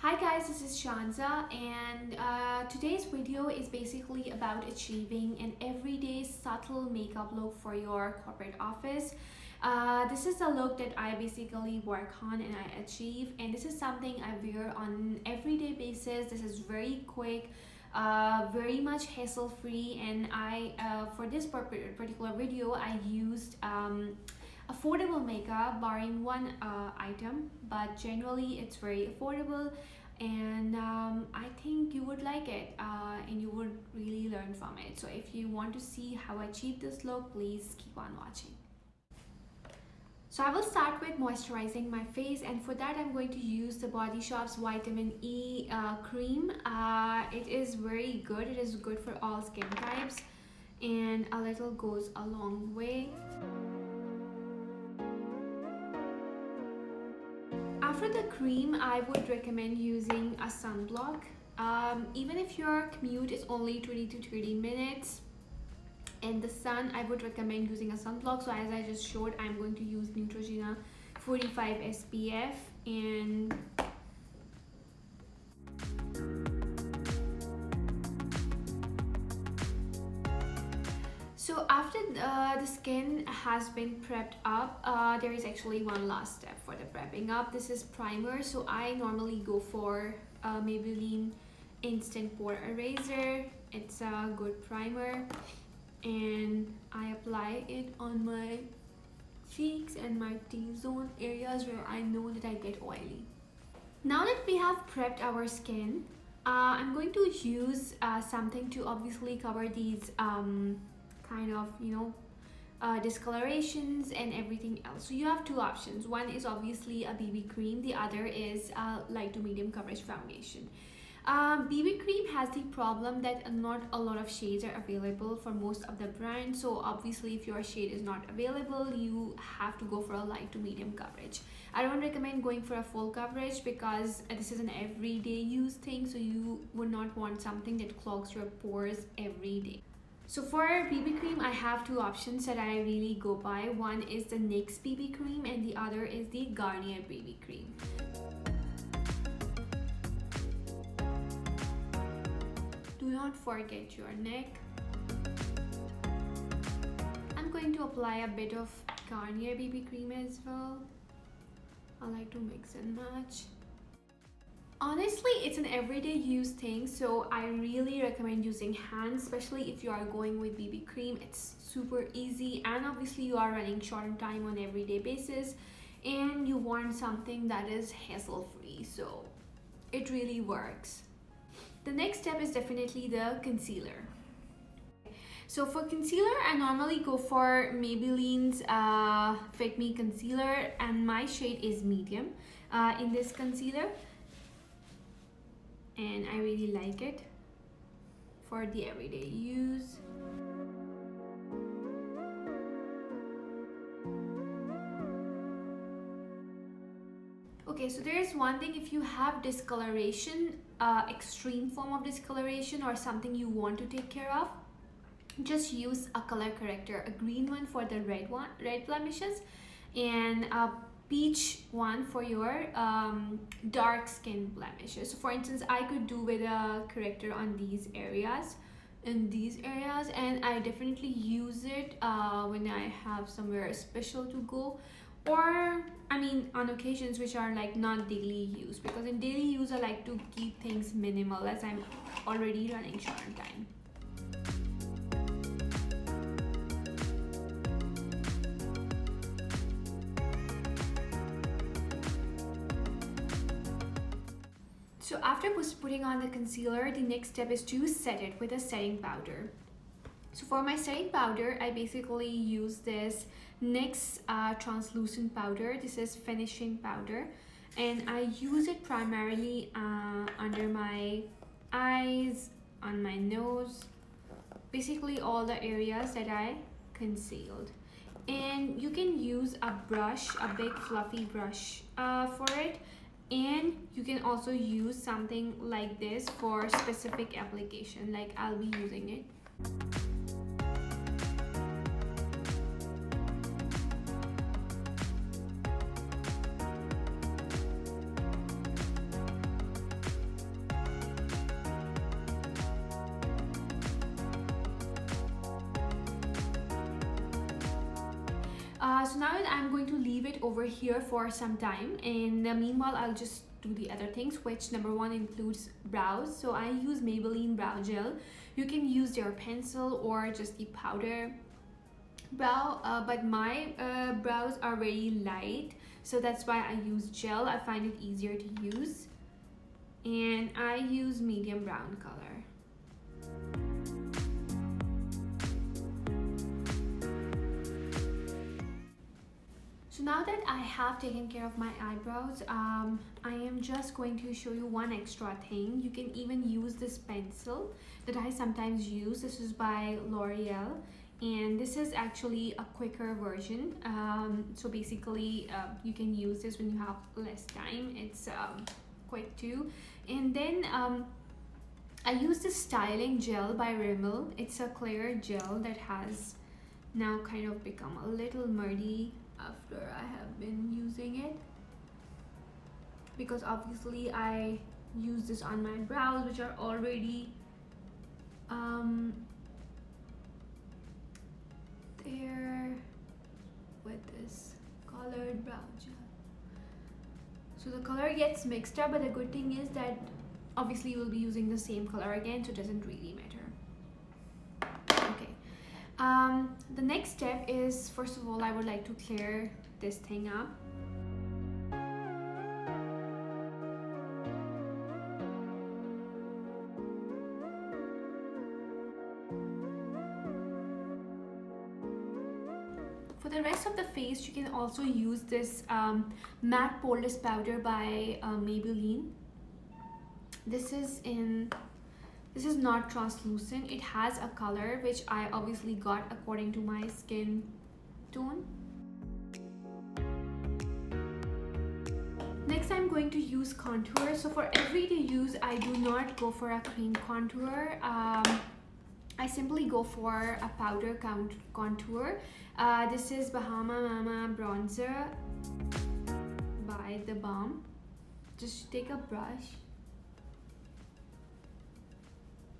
Hi guys, this is Shanza, and today's video is basically about achieving an everyday subtle makeup look for your corporate office. This is a look that I basically work on and I achieve, and this is something I wear on an everyday basis. This is very quick, very much hassle free, and for this particular video I used affordable makeup barring one item, but generally it's very affordable, and I think you would like it, and you would really learn from it. So if you want to see how I achieve this look, please keep on watching. So I will start with moisturizing my face, and for that I'm going to use the Body Shop's Vitamin E cream. It is very good. It is good for all skin types, and a little goes a long way. After the cream, I would recommend using a sunblock. Even if your commute is only 20 to 30 minutes in the sun, I would recommend using a sunblock. So as I just showed, I'm going to use Neutrogena 45 SPF, and so after the skin has been prepped up, there is actually one last step for the prepping up. This is primer. So I normally go for Maybelline Instant Pore Eraser. It's a good primer, and I apply it on my cheeks and my T-zone areas where I know that I get oily. Now that we have prepped our skin, I'm going to use something to obviously cover these kind of discolorations and everything else. So you have two options. One is obviously a BB cream, the other is a light to medium coverage foundation. BB cream has the problem that not a lot of shades are available for most of the brands. So obviously if your shade is not available, you have to go for a light to medium coverage. I don't recommend going for a full coverage because this is an everyday use thing, so you would not want something that clogs your pores every day. So for BB cream, I have two options that I really go by. One is the NYX BB cream and the other is the Garnier BB cream. Do not forget your neck. I'm going to apply a bit of Garnier BB cream as well. I like to mix and match. Honestly, it's an everyday use thing, so I really recommend using hands, especially if you are going with BB cream. It's super easy, and obviously you are running short on time on everyday basis, and you want something that is hassle free, so it really works. The next step is definitely the concealer. So for concealer, I normally go for Maybelline's Fit Me concealer, and my shade is medium in this concealer, and I really like it for the everyday use. Okay, so there is one thing: if you have discoloration, extreme form of discoloration, or something you want to take care of, just use a color corrector, a green one for the red blemishes, and a peach one for your dark skin blemishes. So for instance, I could do with a corrector on these areas, and I definitely use it when I have somewhere special to go, or I mean on occasions which are like not daily use, because in daily use I like to keep things minimal as I'm already running short on time. So after putting on the concealer, the next step is to set it with a setting powder. So for my setting powder, I basically use this NYX translucent powder. This is finishing powder, and I use it primarily under my eyes, on my nose, basically all the areas that I concealed. And you can use a brush, a big fluffy brush for it. And you can also use something like this for specific application, like I'll be using it. So now that I'm going to leave it over here for some time, and meanwhile I'll just do the other things, which number one includes brows. So I use Maybelline brow gel. You can use their pencil or just the powder brow, but my brows are very light, so that's why I use gel. I find it easier to use, and I use medium brown color. So now that I have taken care of my eyebrows, I am just going to show you one extra thing. You can even use this pencil that I sometimes use. This is by L'Oreal, and this is actually a quicker version. So basically you can use this when you have less time. It's quick too. And then I use this styling gel by Rimmel. It's a clear gel that has now kind of become a little muddy after I have been using it, because obviously I use this on my brows, which are already there with this colored brow gel. So the color gets mixed up, but the good thing is that obviously you will be using the same color again, so it doesn't really matter. Okay. The next step is, first of all, I would like to clear this thing up. For the rest of the face, you can also use this matte poreless powder by Maybelline. This is not translucent. It has a color which I obviously got according to my skin tone. Next, I'm going to use contour. So for everyday use, I do not go for a cream contour. I simply go for a powder contour. This is Bahama Mama bronzer by The Balm. Just take a brush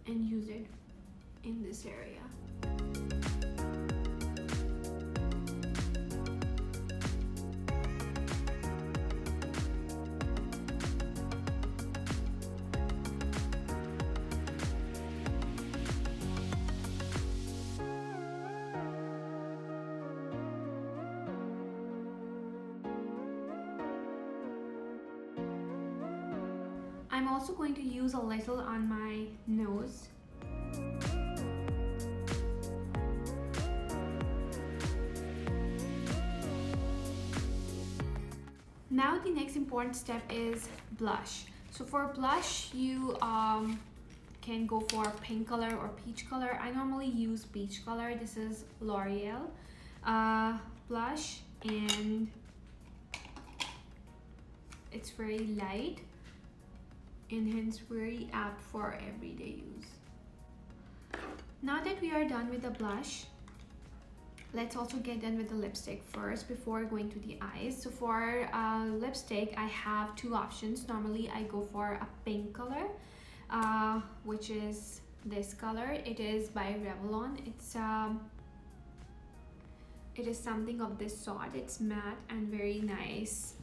and use it in this area. I'm also going to use a little on my nose. Now the next important step is blush. So for blush, you can go for pink color or peach color. I normally use peach color. This is L'Oreal blush, and it's very light and hence very apt for everyday use. Now that we are done with the blush, let's also get done with the lipstick first before going to the eyes. So for lipstick, I have two options. Normally I go for a pink color, which is this color. It is by Revlon. It is something of this sort. It's matte and very nice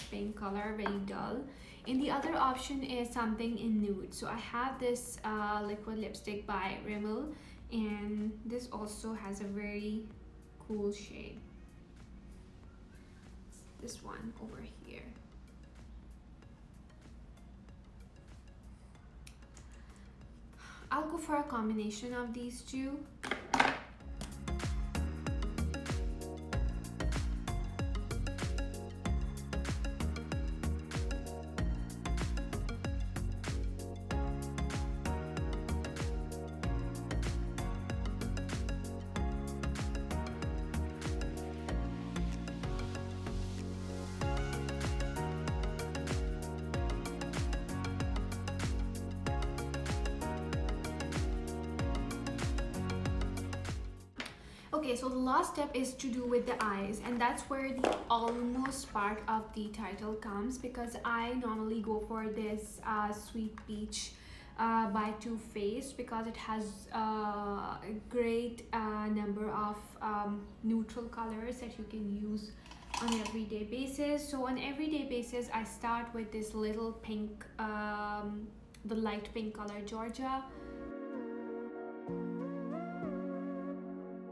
pink color, very dull. And the other option is something in nude. So I have this liquid lipstick by Rimmel, and this also has a very cool shade. This one over here. I'll go for a combination of these two. Okay, so the last step is to do with the eyes, and that's where the almost part of the title comes, because I normally go for this sweet peach by Too Faced because it has a great number of neutral colors that you can use on an everyday basis. So on everyday basis, I start with this little pink, the light pink color Georgia.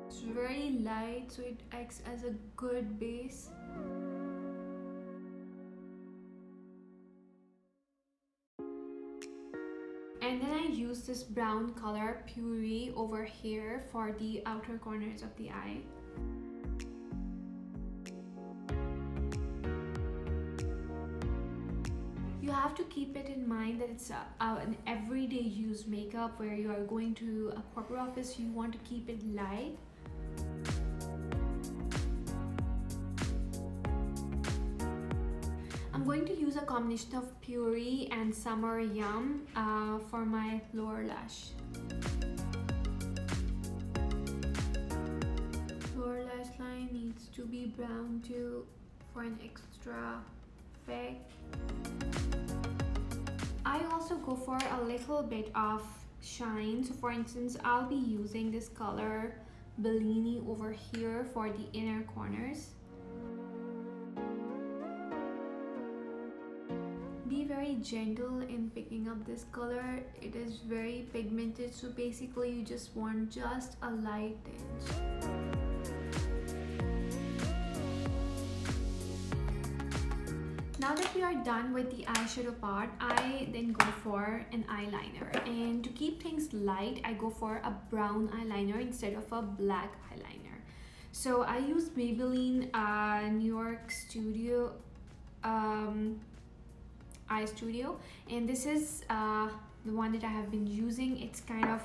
It's very light, so it acts as a good base. And then I use this brown color Puri over here for the outer corners of the eye. You have to keep it in mind that it's an everyday use makeup where you are going to a corporate office. You want to keep it light. I'm going to use a combination of Puri and Summer Yum for my lower lash. Lower lash line needs to be brown too for an extra effect. I also go for a little bit of shine. So for instance, I'll be using this color Bellini over here for the inner corners. Be very gentle in picking up this color. It is very pigmented, so basically you just want just a light tinge. Now that we are done with the eyeshadow part, I then go for an eyeliner. And to keep things light, I go for a brown eyeliner instead of a black eyeliner. So I use Maybelline New York Studio Eye Studio, and this is the one that I have been using. It's kind of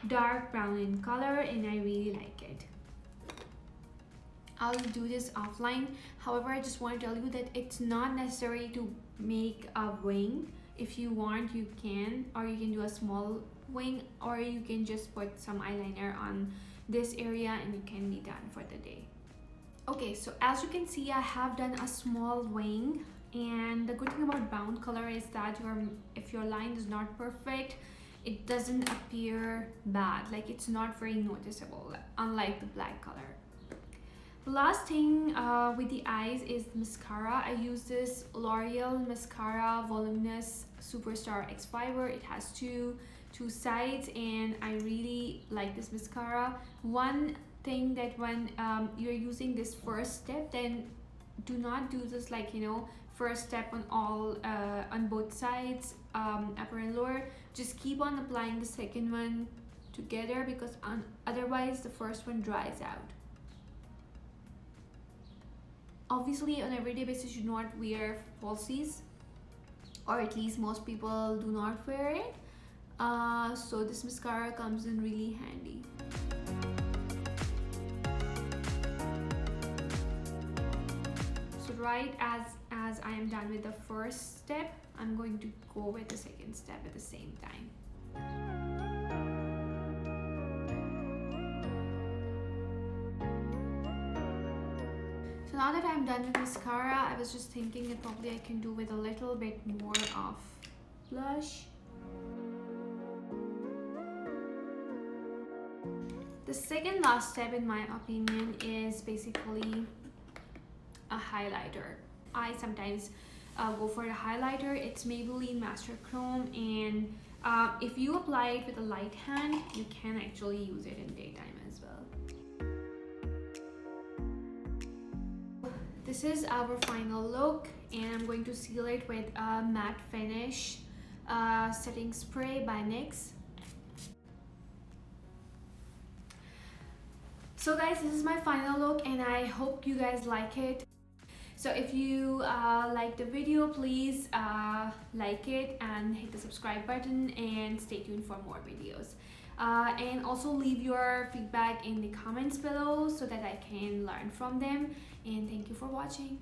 dark brown in color and I really like it. I'll do this offline. However, I just want to tell you that it's not necessary to make a wing. If you want, you can, or you can do a small wing, or you can just put some eyeliner on this area and you can be done for the day. Okay, so as you can see, I have done a small wing. And the good thing about brown color is that if your line is not perfect, it doesn't appear bad, like it's not very noticeable, unlike the black color. The last thing with the eyes is mascara. I use this L'Oreal Mascara Voluminous Superstar X Fiber. It has two sides and I really like this mascara. One thing that when you're using this first step, then do not do this like, you know, first step on all on both sides, upper and lower. Just keep on applying the second one together because otherwise the first one dries out. Obviously on everyday basis you do not wear falsies, or at least most people do not wear it, so this mascara comes in really handy. So right as I am done with the first step, I'm going to go with the second step at the same time. So now that I'm done with mascara, I was just thinking that probably I can do with a little bit more of blush. The second last step in my opinion is basically a highlighter. I sometimes go for a highlighter. It's Maybelline Master Chrome, and if you apply it with a light hand, you can actually use it in daytime as well. This is our final look, and I'm going to seal it with a matte finish setting spray by NYX. So guys, this is my final look and I hope you guys like it. So if you like the video, please like it and hit the subscribe button and stay tuned for more videos. And also leave your feedback in the comments below so that I can learn from them. And thank you for watching.